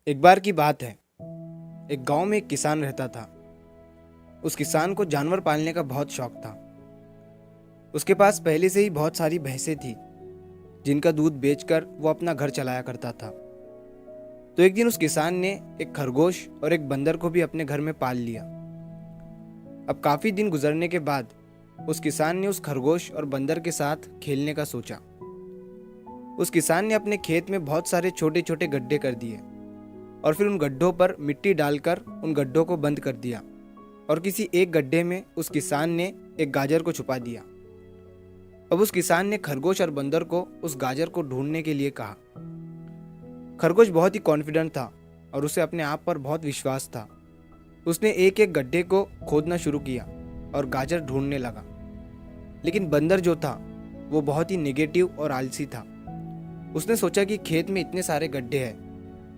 एक बार की बात है। एक गांव में एक किसान रहता था। उस किसान को जानवर पालने का बहुत शौक था। उसके पास पहले से ही बहुत सारी भैंसें थी जिनका दूध बेचकर वो अपना घर चलाया करता था। तो एक दिन उस किसान ने एक खरगोश और एक बंदर को भी अपने घर में पाल लिया। अब काफी दिन गुजरने के बाद उस किसान ने उस खरगोश और बंदर के साथ खेलने का सोचा। उस किसान ने अपने खेत में बहुत सारे छोटे छोटे गड्ढे कर दिए और फिर उन गड्ढों पर मिट्टी डालकर उन गड्ढों को बंद कर दिया और किसी एक गड्ढे में उस किसान ने एक गाजर को छुपा दिया। अब उस किसान ने खरगोश और बंदर को उस गाजर को ढूंढने के लिए कहा। खरगोश बहुत ही कॉन्फिडेंट था और उसे अपने आप पर बहुत विश्वास था। उसने एक एक गड्ढे को खोदना शुरू किया और गाजर ढूंढने लगा। लेकिन बंदर जो था वो बहुत ही नेगेटिव और आलसी था। उसने सोचा कि खेत में इतने सारे गड्ढे हैं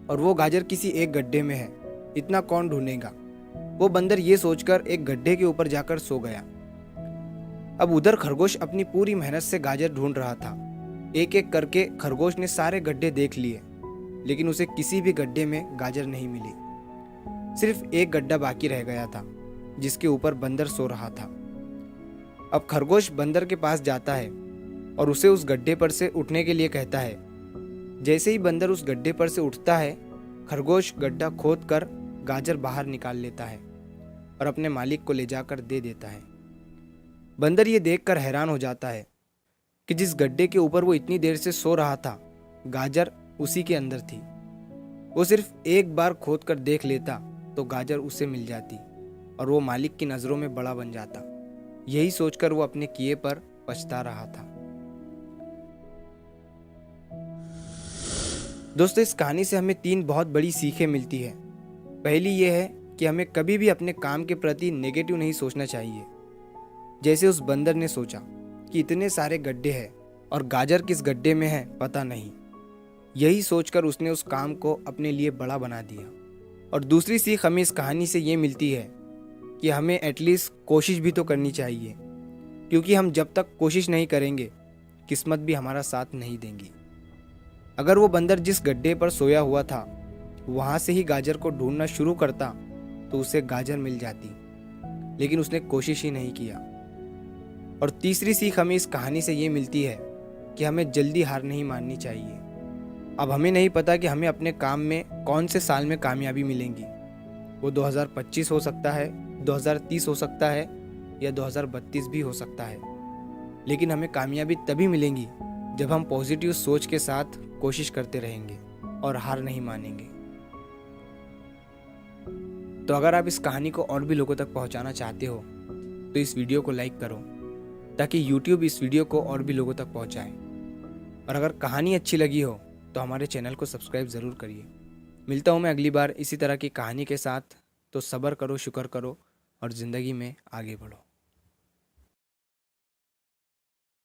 और वो गाजर किसी एक गड्ढे में है, इतना कौन ढूंढेगा। वो बंदर ये सोचकर एक गड्ढे के ऊपर जाकर सो गया। अब उधर खरगोश अपनी पूरी मेहनत से गाजर ढूंढ रहा था। एक एक करके खरगोश ने सारे गड्ढे देख लिए, लेकिन उसे किसी भी गड्ढे में गाजर नहीं मिली। सिर्फ एक गड्ढा बाकी रह गया था जिसके ऊपर बंदर सो रहा था। अब खरगोश बंदर के पास जाता है और उसे उस गड्ढे पर से उठने के लिए कहता है। जैसे ही बंदर उस गड्ढे पर से उठता है, खरगोश गड्ढा खोद कर गाजर बाहर निकाल लेता है और अपने मालिक को ले जाकर दे देता है। बंदर ये देखकर हैरान हो जाता है कि जिस गड्ढे के ऊपर वो इतनी देर से सो रहा था, गाजर उसी के अंदर थी। वो सिर्फ एक बार खोद कर देख लेता तो गाजर उसे मिल जाती और वो मालिक की नज़रों में बड़ा बन जाता। यही सोचकर वो अपने किए पर पछता रहा था। दोस्तों, इस कहानी से हमें 3 बहुत बड़ी सीखें मिलती है। पहली ये है कि हमें कभी भी अपने काम के प्रति नेगेटिव नहीं सोचना चाहिए। जैसे उस बंदर ने सोचा कि इतने सारे गड्ढे हैं और गाजर किस गड्ढे में है पता नहीं। यही सोचकर उसने उस काम को अपने लिए बड़ा बना दिया। और दूसरी सीख हमें इस कहानी से ये मिलती है कि हमें एटलीस्ट कोशिश भी तो करनी चाहिए, क्योंकि हम जब तक कोशिश नहीं करेंगे किस्मत भी हमारा साथ नहीं देंगी। अगर वो बंदर जिस गड्ढे पर सोया हुआ था वहां से ही गाजर को ढूंढना शुरू करता तो उसे गाजर मिल जाती, लेकिन उसने कोशिश ही नहीं किया। और तीसरी सीख हमें इस कहानी से ये मिलती है कि हमें जल्दी हार नहीं माननी चाहिए। अब हमें नहीं पता कि हमें अपने काम में कौन से साल में कामयाबी मिलेंगी। वो 2025 हो सकता है, 2030 हो सकता है या 2032 भी हो सकता है, लेकिन हमें कामयाबी तभी मिलेंगी जब हम पॉजिटिव सोच के साथ कोशिश करते रहेंगे और हार नहीं मानेंगे। तो अगर आप इस कहानी को और भी लोगों तक पहुंचाना चाहते हो तो इस वीडियो को लाइक करो ताकि YouTube इस वीडियो को और भी लोगों तक पहुंचाए। और अगर कहानी अच्छी लगी हो तो हमारे चैनल को सब्सक्राइब ज़रूर करिए। मिलता हूं मैं अगली बार इसी तरह की कहानी के साथ। तो सब्र करो, शुक्र करो और ज़िंदगी में आगे बढ़ो।